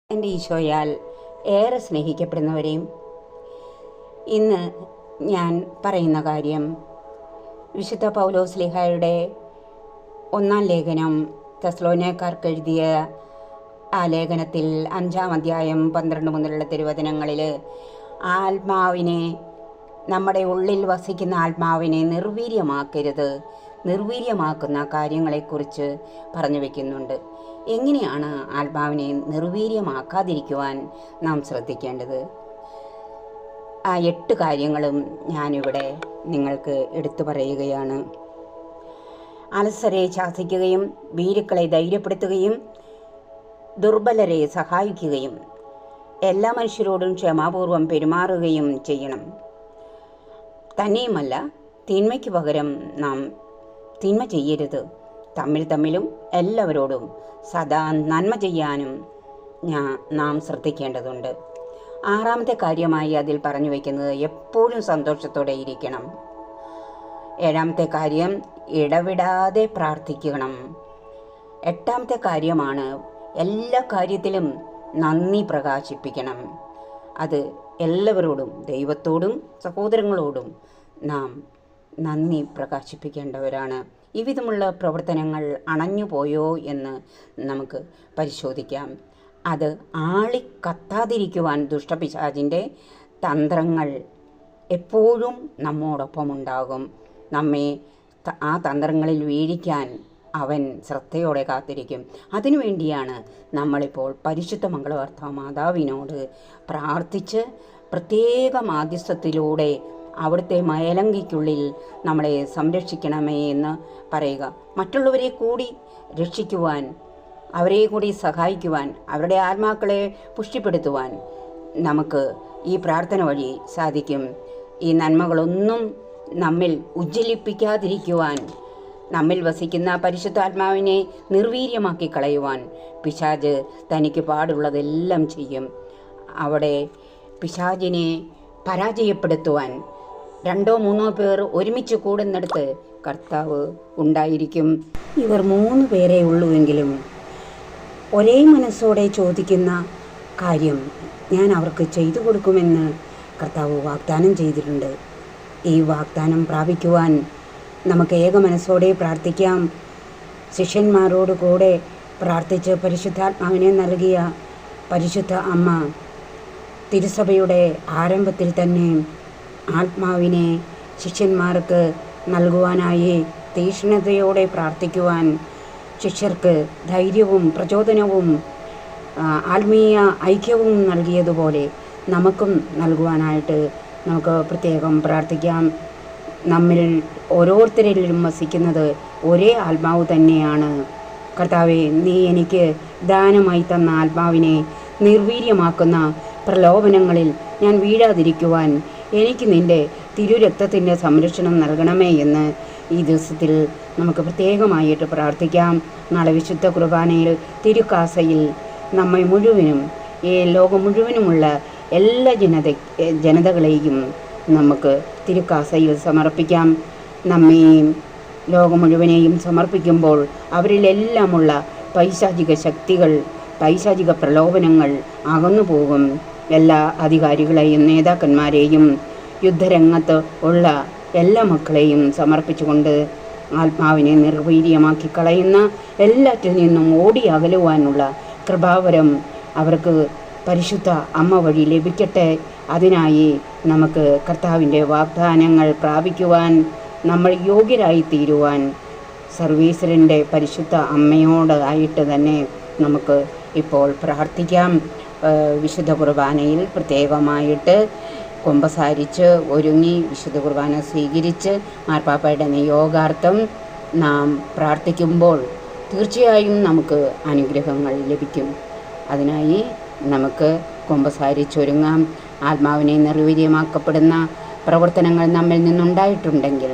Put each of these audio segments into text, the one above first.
എൻ്റെ ഈശോയാൽ ഏറെ സ്നേഹിക്കപ്പെടുന്നവരെയും, ഇന്ന് ഞാൻ പറയുന്ന കാര്യം വിശുദ്ധ പൗലോസ്ലീഹായുടെ ഒന്നാം ലേഖനം തെസ്സലോനിക്കർക്ക് എഴുതിയ ആ ലേഖനത്തിൽ 5-ാം അധ്യായം 12 മുതലുള്ള തിരുവചനങ്ങളിൽ ആത്മാവിനെ, നമ്മുടെ ഉള്ളിൽ വസിക്കുന്ന ആത്മാവിനെ നിർവീര്യമാക്കുന്ന കാര്യങ്ങളെക്കുറിച്ച് പറഞ്ഞു വയ്ക്കുന്നുണ്ട്. എങ്ങനെയാണ് ആത്മാവിനെ നിർവീര്യമാക്കാതിരിക്കുവാൻ നാം ശ്രദ്ധിക്കേണ്ടത്? ആ 8 കാര്യങ്ങളും ഞാനിവിടെ നിങ്ങൾക്ക് എടുത്തു പറയുകയാണ്. അലസരെ ശാസിക്കുകയും ഭീരുക്കളെ ധൈര്യപ്പെടുത്തുകയും ദുർബലരെ സഹായിക്കുകയും എല്ലാ മനുഷ്യരോടും ക്ഷമാപൂർവം പെരുമാറുകയും ചെയ്യണം. തന്നെയുമല്ല, തിന്മയ്ക്ക് പകരം നാം തിന്മ ചെയ്യരുത്. തമ്മിലും എല്ലാവരോടും സദാ നന്മ ചെയ്യാനും നാം ശ്രദ്ധിക്കേണ്ടതുണ്ട്. 6-ാമത്തെ കാര്യമായി അതിൽ പറഞ്ഞു വയ്ക്കുന്നത് എപ്പോഴും സന്തോഷത്തോടെ ഇരിക്കണം. 7-ാമത്തെ കാര്യം ഇടവിടാതെ പ്രാർത്ഥിക്കണം. 8-ാമത്തെ കാര്യമാണ് എല്ലാ കാര്യത്തിലും നന്ദി പ്രകാശിപ്പിക്കണം. അത് എല്ലാവരോടും, ദൈവത്തോടും സഹോദരങ്ങളോടും നാം നന്ദി പ്രകാശിപ്പിക്കേണ്ടവരാണ്. ഇവിധമുള്ള പ്രവർത്തനങ്ങൾ അണഞ്ഞുപോയോ എന്ന് നമുക്ക് പരിശോധിക്കാം. അത് ആളിക്കത്താതിരിക്കുവാൻ ദുഷ്ടപിശാചിൻ്റെ തന്ത്രങ്ങൾ എപ്പോഴും നമ്മോടൊപ്പമുണ്ടാകും. നമ്മെ ആ തന്ത്രങ്ങളിൽ വീഴിക്കാൻ അവൻ ശ്രദ്ധയോടെ കാത്തിരിക്കും. അതിനുവേണ്ടിയാണ് നമ്മളിപ്പോൾ പരിശുദ്ധ മംഗളവാർത്ത മാതാവിനോട് പ്രാർത്ഥിച്ച് പ്രത്യേക മാധ്യസ്ഥത്തിലൂടെ അവിടുത്തെ മയലങ്കിക്കുള്ളിൽ നമ്മളെ സംരക്ഷിക്കണമേ എന്ന് പറയുക. മറ്റുള്ളവരെ കൂടി രക്ഷിക്കുവാൻ, അവരെ കൂടി സഹായിക്കുവാൻ, അവരുടെ ആത്മാക്കളെ പുഷ്ടിപ്പെടുത്തുവാൻ നമുക്ക് ഈ പ്രാർത്ഥന വഴി സാധിക്കും. ഈ നന്മകളൊന്നും നമ്മിൽ ഉജ്ജ്വലിപ്പിക്കാതിരിക്കുവാൻ, നമ്മിൽ വസിക്കുന്ന പരിശുദ്ധാത്മാവിനെ നിർവീര്യമാക്കി കളയുവാൻ പിശാച് തനിക്ക് പാടുള്ളതെല്ലാം ചെയ്യും. അവിടെ പിശാചിനെ പരാജയപ്പെടുത്തുവാൻ 2-3 പേർ ഒരുമിച്ച് കൂടുന്നിടത്ത് കർത്താവ് ഉണ്ടായിരിക്കും. ഇവർ 3 പേരേ ഉള്ളുവെങ്കിലും ഒരേ മനസ്സോടെ ചോദിക്കുന്ന കാര്യം ഞാൻ അവർക്ക് ചെയ്തു കൊടുക്കുമെന്ന് കർത്താവ് വാഗ്ദാനം ചെയ്തിട്ടുണ്ട്. ഈ വാഗ്ദാനം പ്രാപിക്കുവാൻ നമുക്ക് ഏക മനസ്സോടെ പ്രാർത്ഥിക്കാം. ശിഷ്യന്മാരോട് കൂടെ പ്രാർത്ഥിച്ച് പരിശുദ്ധാത്മാവിനെ നൽകിയ പരിശുദ്ധ അമ്മ തിരുസഭയുടെ ആരംഭത്തിൽ തന്നെ ആത്മാവിനെ ശിഷ്യന്മാർക്ക് നൽകുവാനായി തീക്ഷ്ണതയോടെ പ്രാർത്ഥിക്കുവാൻ ശിഷ്യർക്ക് ധൈര്യവും പ്രചോദനവും ആത്മീയ ഐക്യവും നൽകിയതുപോലെ നമുക്കും നൽകുവാനായിട്ട് നമുക്ക് പ്രത്യേകം പ്രാർത്ഥിക്കാം. നമ്മിൽ ഓരോരുത്തരിലും വസിക്കുന്നത് ഒരേ ആത്മാവ് തന്നെയാണ്. കർത്താവേ, നീ എനിക്ക് ദാനമായി തന്ന ആത്മാവിനെ നിർവീര്യമാക്കുന്ന പ്രലോഭനങ്ങളിൽ ഞാൻ വീഴാതിരിക്കുവാൻ എനിക്ക് നിൻ്റെ തിരുരക്തത്തിൻ്റെ സംരക്ഷണം നൽകണമേ എന്ന് ഈ ദിവസത്തിൽ നമുക്ക് പ്രത്യേകമായിട്ട് പ്രാർത്ഥിക്കാം. നാളെ വിശുദ്ധ കുർബാനയിൽ തിരുക്കാസയിൽ നമ്മെ മുഴുവനും, ഈ ലോകം മുഴുവനുമുള്ള എല്ലാ ജനതകളെയും നമുക്ക് തിരുക്കാസയിൽ സമർപ്പിക്കാം. നമ്മെയും ലോകം മുഴുവനെയും സമർപ്പിക്കുമ്പോൾ അവരിലെല്ലാമുള്ള പൈശാചിക ശക്തികൾ, പൈശാചിക പ്രലോഭനങ്ങൾ അകന്നു പോകും. എല്ലാ അധികാരികളെയും നേതാക്കന്മാരെയും യുദ്ധരംഗത്ത് ഉള്ള എല്ലാ മക്കളെയും സമർപ്പിച്ചുകൊണ്ട് ആത്മാവിനെ നിർവീര്യമാക്കി കളയുന്ന എല്ലാറ്റിൽ നിന്നും ഓടി അകലുവാനുള്ള കൃപാവരം അവർക്ക് പരിശുദ്ധ അമ്മ വഴി ലഭിക്കട്ടെ. അതിനായി നമുക്ക് കർത്താവിൻ്റെ വാഗ്ദാനങ്ങൾ പ്രാപിക്കുവാൻ, നമ്മൾ യോഗ്യരായി തീരുവാൻ സർവീശ്വരൻ്റെ പരിശുദ്ധ അമ്മയോട് ആയിട്ട് തന്നെ നമുക്ക് ഇപ്പോൾ പ്രാർത്ഥിക്കാം. വിശുദ്ധ കുർബാനയിൽ പ്രത്യേകമായിട്ട് കുമ്പസാരിച്ച് ഒരുങ്ങി വിശുദ്ധ കുർബാന സ്വീകരിച്ച് മാർപ്പാപ്പയുടെ നിയോഗാർത്ഥം നാം പ്രാർത്ഥിക്കുമ്പോൾ തീർച്ചയായും നമുക്ക് അനുഗ്രഹങ്ങൾ ലഭിക്കും. അതിനായി നമുക്ക് കുമ്പസാരിച്ചൊരുങ്ങാം. ആത്മാവിനെ നിർവീര്യമാക്കപ്പെടുന്ന പ്രവർത്തനങ്ങൾ നമ്മിൽ നിന്നുണ്ടായിട്ടുണ്ടെങ്കിൽ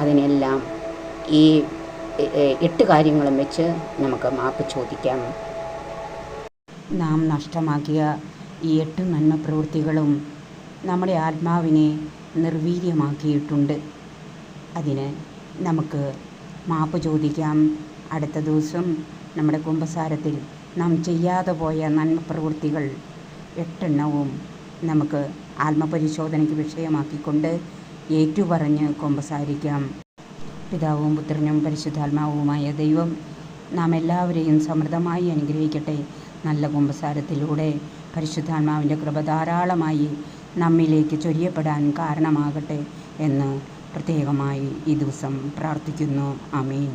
അതിനെല്ലാം ഈ 8 കാര്യങ്ങളും വെച്ച് നമുക്ക് മാപ്പ് ചോദിക്കാം. നാം നഷ്ടമാക്കിയ ഈ 8 നന്മ പ്രവൃത്തികളും നമ്മുടെ ആത്മാവിനെ നിർവീര്യമാക്കിയിട്ടുണ്ട്. അതിന് നമുക്ക് മാപ്പ് ചോദിക്കാം. അടുത്ത ദിവസം നമ്മുടെ കുമ്പസാരത്തിൽ നാം ചെയ്യാതെ പോയ നന്മ പ്രവൃത്തികൾ 8 നമുക്ക് ആത്മപരിശോധനയ്ക്ക് വിഷയമാക്കിക്കൊണ്ട് ഏറ്റുപറഞ്ഞ് കുമ്പസാരിക്കാം. പിതാവും പുത്രനും പരിശുദ്ധാത്മാവുമായ ദൈവം നാം എല്ലാവരെയും സമൃദ്ധമായി അനുഗ്രഹിക്കട്ടെ. നല്ല കുമ്പസാരത്തിലൂടെ പരിശുദ്ധാത്മാവിൻ്റെ കൃപ ധാരാളമായി നമ്മിലേക്ക് ചൊരിയപ്പെടാൻ കാരണമാകട്ടെ എന്ന് പ്രത്യേകമായി ഈ ദിവസം പ്രാർത്ഥിക്കുന്നു. ആമേൻ.